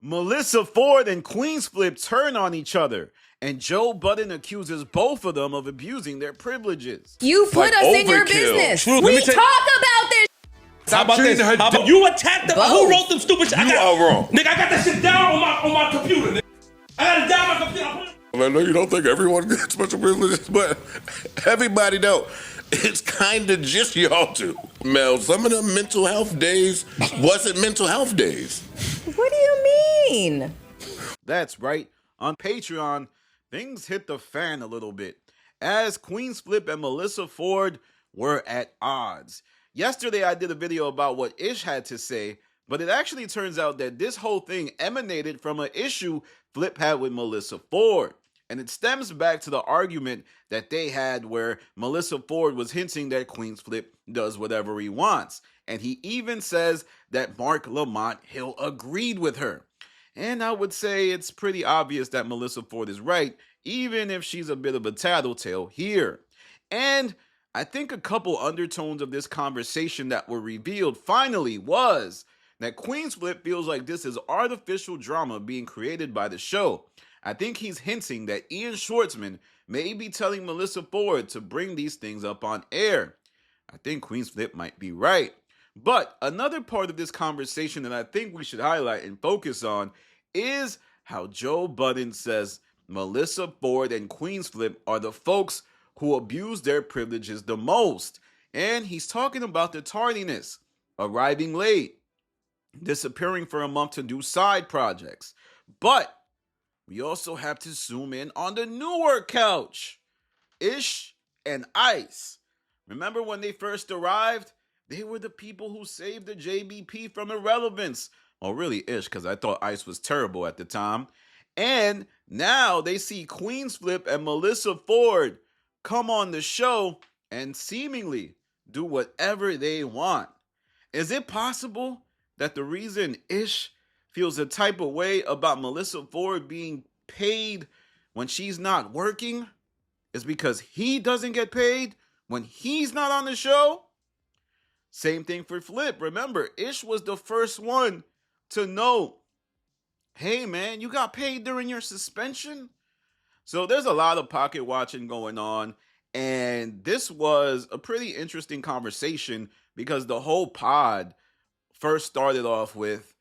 Melyssa Ford and Queenzflip turn on each other, and Joe Budden accuses both of them of abusing their privileges. You put us in your business. True. We talk about this. How about this? How about you attacked them? Who wrote them stupid shit? You are wrong. Nigga, I got that shit down on my computer, nigga. I got it down on my computer. I know you don't think everyone gets special privileges, but everybody don't. It's kind of just y'all two. Mel, some of them mental health days wasn't mental health days. What do you mean? That's right. On Patreon, things hit the fan a little bit, as Queenzflip and Melyssa Ford were at odds. Yesterday, I did a video about what Ish had to say, but it actually turns out that this whole thing emanated from an issue Flip had with Melyssa Ford. And it stems back to the argument that they had where Melyssa Ford was hinting that Queenzflip does whatever he wants. And he even says that Mark Lamont Hill agreed with her. And I would say it's pretty obvious that Melyssa Ford is right, even if she's a bit of a tattletale here. And I think a couple undertones of this conversation that were revealed finally was that Queenzflip feels like this is artificial drama being created by the show. I think he's hinting that Ian Schwartzman may be telling Melyssa Ford to bring these things up on air. I think Queenzflip might be right. But another part of this conversation that I think we should highlight and focus on is how Joe Budden says Melyssa Ford and Queenzflip are the folks who abuse their privileges the most. And he's talking about the tardiness, arriving late, disappearing for a month to do side projects. But we also have to zoom in on the newer couch, Ish and Ice. Remember when they first arrived? They were the people who saved the JBP from irrelevance. Well, really Ish, because I thought Ice was terrible at the time. And now they see Queenzflip and Melyssa Ford come on the show and seemingly do whatever they want. Is it possible that the reason Ish feels a type of way about Melyssa Ford being paid when she's not working is because he doesn't get paid when he's not on the show? Same thing for Flip. Remember, Ish was the first one to know, hey man, you got paid during your suspension? So there's a lot of pocket watching going on, and this was a pretty interesting conversation because the whole pod first started off with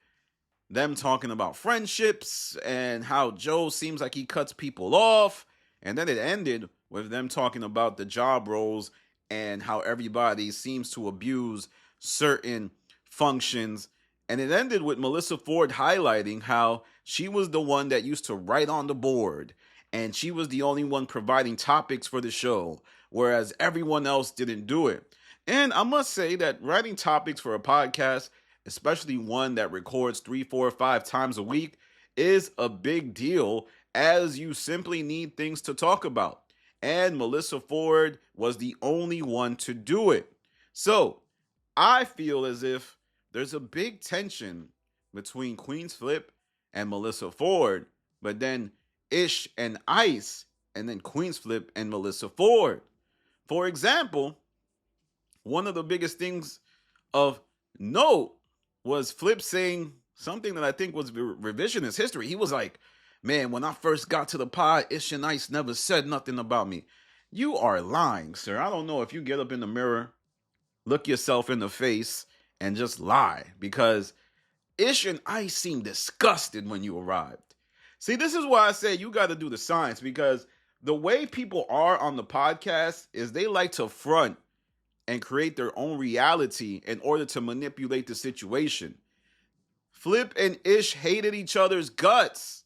them talking about friendships and how Joe seems like he cuts people off. And then it ended with them talking about the job roles and how everybody seems to abuse certain functions. And it ended with Melyssa Ford highlighting how she was the one that used to write on the board. And she was the only one providing topics for the show, whereas everyone else didn't do it. And I must say that writing topics for a podcast, especially one that records 3, 4, 5 times a week, is a big deal, as you simply need things to talk about. And Melyssa Ford was the only one to do it. So I feel as if there's a big tension between Queenzflip and Melyssa Ford, but then Ish and Ice, and then Queenzflip and Melyssa Ford. For example, one of the biggest things of note was Flip saying something that I think was revisionist history. He was like, man, when I first got to the pod, Ish and Ice never said nothing about me. You are lying, sir. I don't know if you get up in the mirror, look yourself in the face, and just lie, because Ish and Ice seemed disgusted when you arrived. See, this is why I say you got to do the science, because the way people are on the podcast is they like to front and create their own reality in order to manipulate the situation. Flip and Ish hated each other's guts.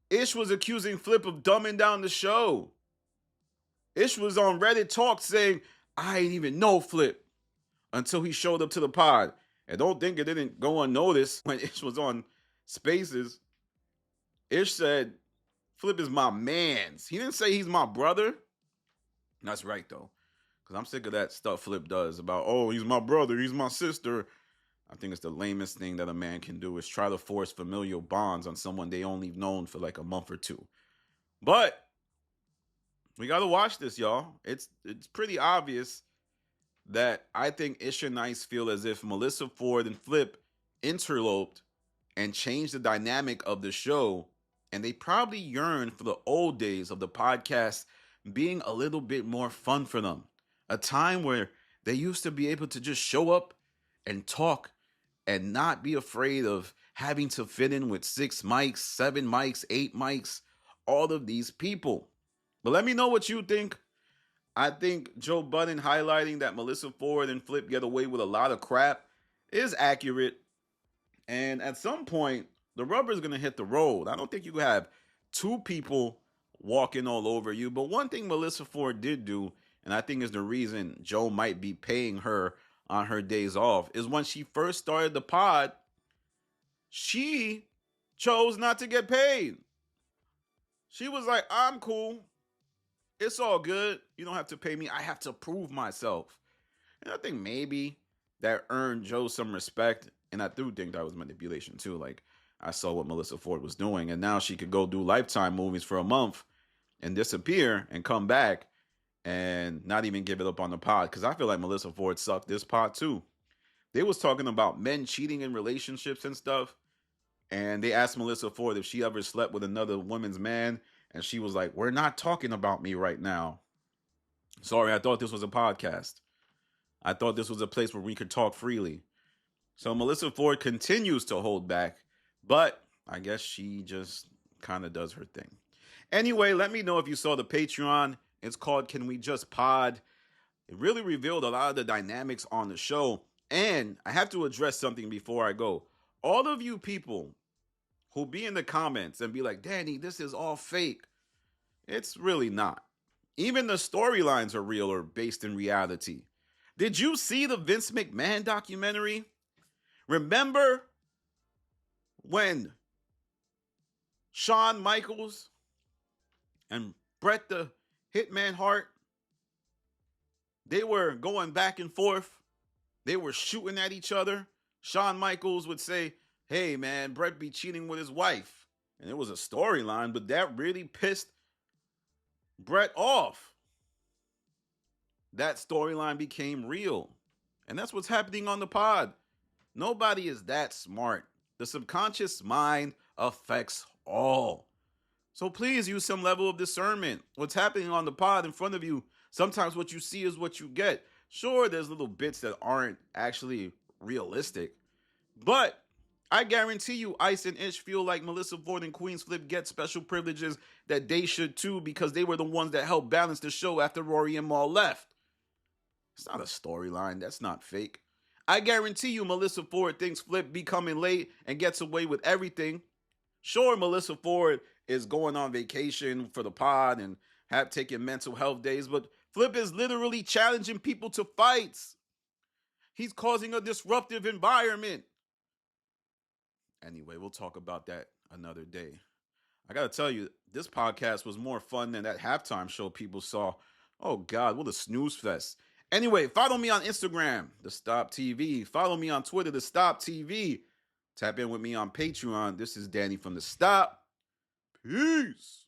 Ish was accusing Flip of dumbing down the show. Ish was on Reddit Talk saying, I didn't even know Flip until he showed up to the pod. And don't think it didn't go unnoticed when Ish was on Spaces. Ish said, Flip is my mans. He didn't say he's my brother. That's right, though. Because I'm sick of that stuff Flip does about, oh, he's my brother, he's my sister. I think it's the lamest thing that a man can do is try to force familial bonds on someone they only known for like a month or two. But we got to watch this, y'all. It's pretty obvious that I think Ish and Ice feel as if Melyssa Ford and Flip interloped and changed the dynamic of the show. And they probably yearn for the old days of the podcast being a little bit more fun for them. A time where they used to be able to just show up and talk and not be afraid of having to fit in with 6 mics, 7 mics, 8 mics, all of these people. But let me know what you think. I think Joe Budden highlighting that Melyssa Ford and Flip get away with a lot of crap is accurate. And at some point, the rubber's going to hit the road. I don't think you have two people walking all over you. But one thing Melyssa Ford did do, and I think is the reason Joe might be paying her on her days off, is when she first started the pod, she chose not to get paid. She was like, I'm cool. It's all good. You don't have to pay me. I have to prove myself. And I think maybe that earned Joe some respect. And I do think that was manipulation too. Like, I saw what Melyssa Ford was doing. And now she could go do Lifetime movies for a month and disappear and come back and not even give it up on the pod. Because I feel like Melyssa Ford sucked this pod too. They was talking about men cheating in relationships and stuff. And they asked Melyssa Ford if she ever slept with another woman's man. And she was like, we're not talking about me right now. Sorry, I thought this was a podcast. I thought this was a place where we could talk freely. So Melyssa Ford continues to hold back, but I guess she just kind of does her thing. Anyway, let me know if you saw the Patreon. It's called Can We Just Pod? It really revealed a lot of the dynamics on the show. And I have to address something before I go. All of you people who be in the comments and be like, Danny, this is all fake. It's really not. Even the storylines are real or based in reality. Did you see the Vince McMahon documentary? Remember when Shawn Michaels and Bret the Hitman Hart, they were going back and forth. They were shooting at each other. Shawn Michaels would say, hey, man, Bret be cheating with his wife. And it was a storyline, but that really pissed Bret off. That storyline became real. And that's what's happening on the pod. Nobody is that smart. The subconscious mind affects all. So please use some level of discernment. What's happening on the pod in front of you, sometimes what you see is what you get. Sure, there's little bits that aren't actually realistic. But I guarantee you Ice and Ish feel like Melyssa Ford and Queenzflip get special privileges that they should too, because they were the ones that helped balance the show after Rory and Mal left. It's not a storyline. That's not fake. I guarantee you Melyssa Ford thinks Flip be coming late and gets away with everything. Sure, Melyssa Ford is going on vacation for the pod and have taken mental health days, but Flip is literally challenging people to fights. He's causing a disruptive environment. Anyway, we'll talk about that another day. I gotta tell you, this podcast was more fun than that halftime show people saw. Oh God, what a snooze fest. Anyway, follow me on Instagram, The Stop TV. Follow me on Twitter, The Stop TV. Tap in with me on Patreon. This is Danny from The Stop. Peace.